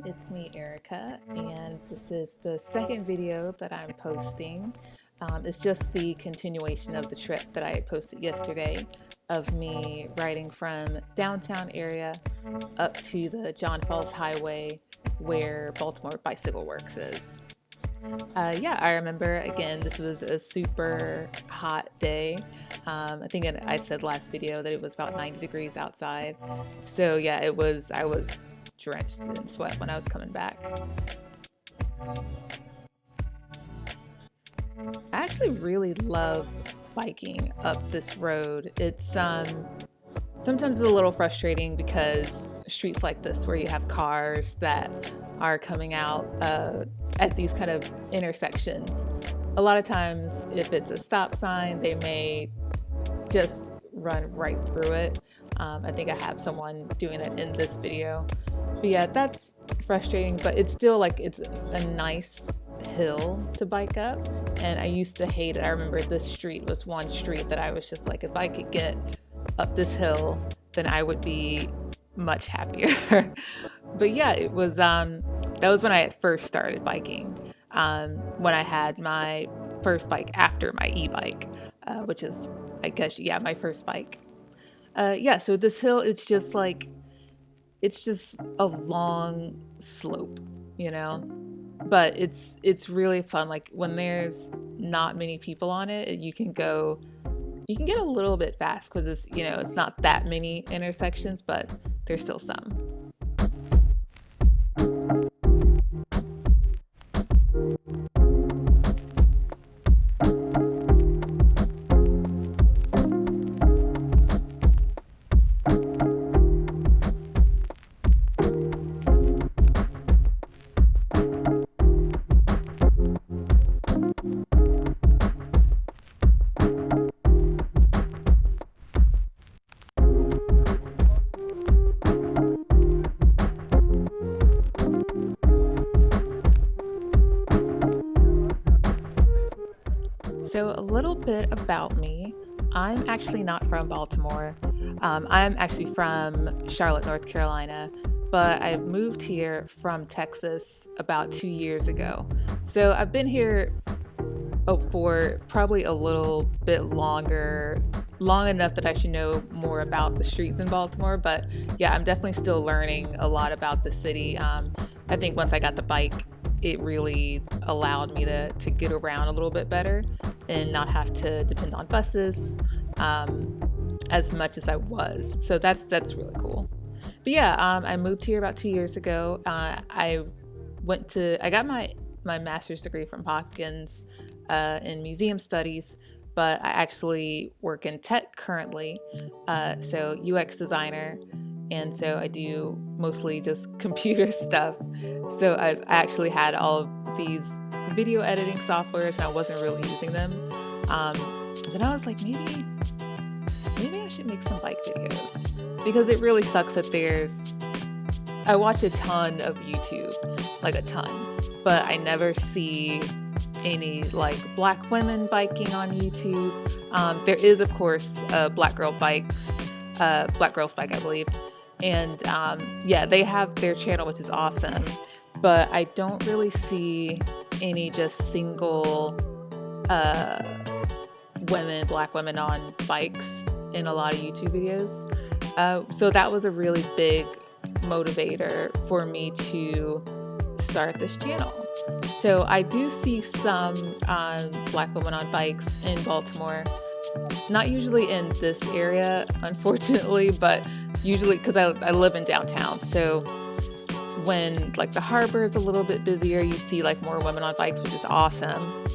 it's me, Erica, and this is the second video that I'm posting. It's just the continuation of the trip that I posted yesterday of me riding from downtown area up to the John Falls Highway where Baltimore Bicycle Works is. Yeah, I remember, again, this was a super hot day. I think I said last video that it was about 90 degrees outside. So yeah, I was drenched in sweat when I was coming back. I actually really love biking up this road. It's sometimes it's a little frustrating because streets like this where you have cars that are coming out at these kind of intersections. A lot of times if it's a stop sign, they may just run right through it. I think I have someone doing that in this video. But yeah, that's frustrating, but it's still like it's a nice hill to bike up, and I used to hate it. I remember this street was one street that I was just like, if I could get up this hill, then I would be much happier. But yeah, it was that was when I had first started biking, when I had my first bike after my e-bike, which is, I guess, yeah, my first bike. Yeah, so this hill, it's just a long slope, you know, but it's really fun. Like when there's not many people on it, you can get a little bit fast because it's not that many intersections, but there's still some. So a little bit about me. I'm actually not from Baltimore. I'm actually from Charlotte, North Carolina, but I moved here from Texas about 2 years ago. So I've been here for probably a little bit longer, long enough that I should know more about the streets in Baltimore. But yeah, I'm definitely still learning a lot about the city. I think once I got the bike, it really allowed me to get around a little bit better and not have to depend on buses as much as I was. So that's really cool. But yeah, I moved here about 2 years ago. I got my master's degree from Hopkins in museum studies, but I actually work in tech currently, so UX designer. And so I do mostly just computer stuff. So I actually had all of these video editing softwares and I wasn't really using them. Then I was like, maybe I should make some bike videos, because it really sucks that I watch a ton of YouTube, like a ton, but I never see any like Black women biking on YouTube. There is, of course, Black Girls Bike, I believe. And yeah, they have their channel, which is awesome, but I don't really see any just single Black women on bikes in a lot of YouTube videos. So that was a really big motivator for me to start this channel. So I do see some Black women on bikes in Baltimore. Not usually in this area, unfortunately, but usually because I live in downtown. So when like the harbor is a little bit busier, you see like more women on bikes, which is awesome.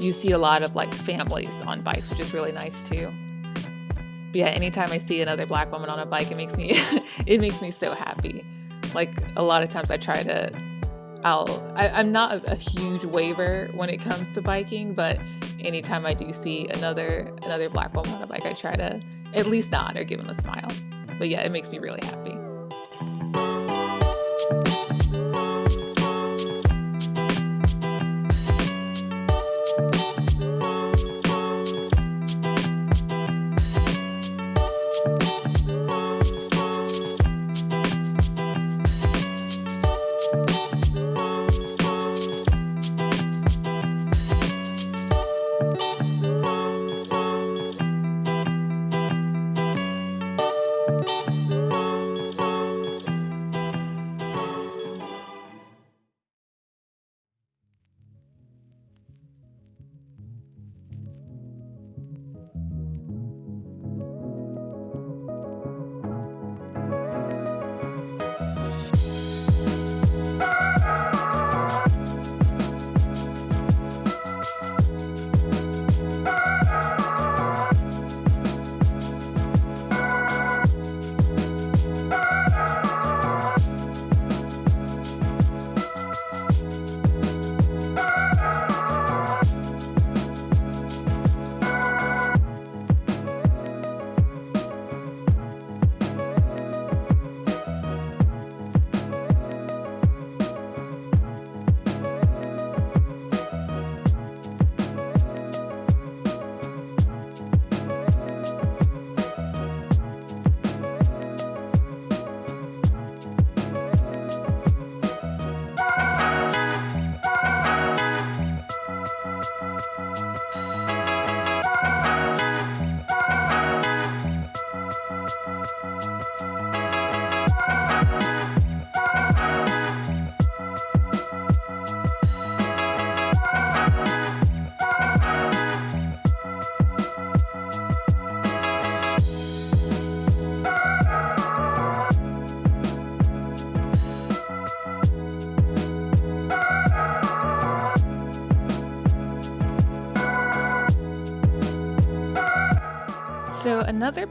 You see a lot of like families on bikes, which is really nice too. But yeah, anytime I see another Black woman on a bike, it makes me it makes me so happy. Like a lot of times I'm not a huge waver when it comes to biking, but anytime I do see another Black woman on a bike, I try to at least nod or give them a smile. But yeah, it makes me really happy.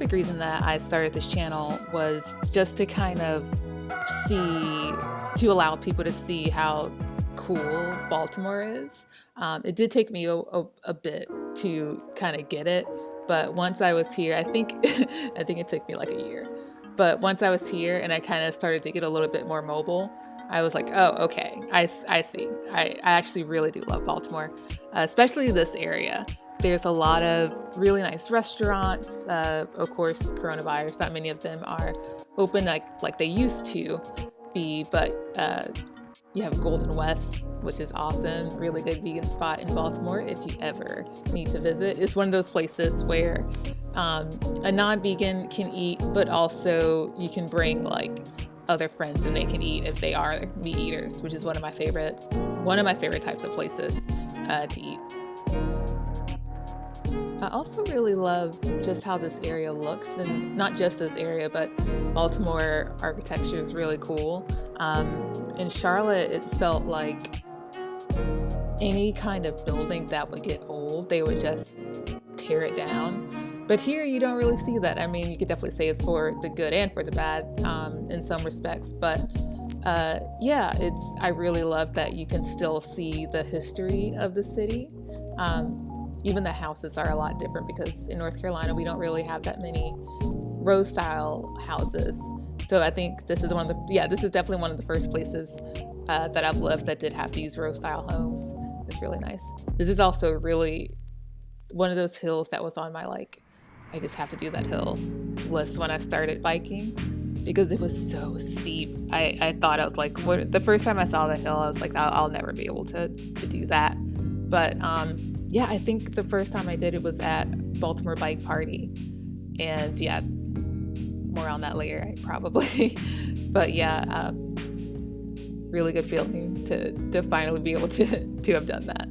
big reason that I started this channel was just to kind of see, to allow people to see how cool Baltimore is. It did take me a bit to kind of get it, but once I was here, I think I think it took me like a year. But once I was here and I kind of started to get a little bit more mobile, I was like, oh, okay, I see. I actually really do love Baltimore, especially this area. There's a lot of really nice restaurants. Of course, coronavirus, not many of them are open like they used to be, but you have Golden West, which is awesome. Really good vegan spot in Baltimore if you ever need to visit. It's one of those places where a non-vegan can eat, but also you can bring like other friends and they can eat if they are meat eaters, which is one of my favorite types of places to eat. I also really love just how this area looks, and not just this area, but Baltimore architecture is really cool. In Charlotte, it felt like any kind of building that would get old, they would just tear it down. But here, you don't really see that. I mean, you could definitely say it's for the good and for the bad in some respects, but yeah, I really love that you can still see the history of the city. Even the houses are a lot different because in North Carolina, we don't really have that many row style houses. So I think this is definitely one of the first places that I've lived that did have these row style homes. It's really nice. This is also really one of those hills that was on my I just have to do that hill list when I started biking because it was so steep. I thought I was like, the first time I saw the hill, I was like, I'll never be able to do that. But yeah, I think the first time I did it was at Baltimore Bike Party. And yeah, more on that later, probably. But yeah, really good feeling to finally be able to have done that.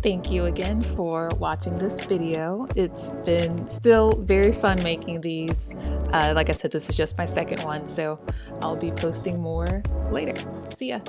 Thank you again for watching this video. It's been still very fun making these. Like I said, this is just my second one, so I'll be posting more later. See ya.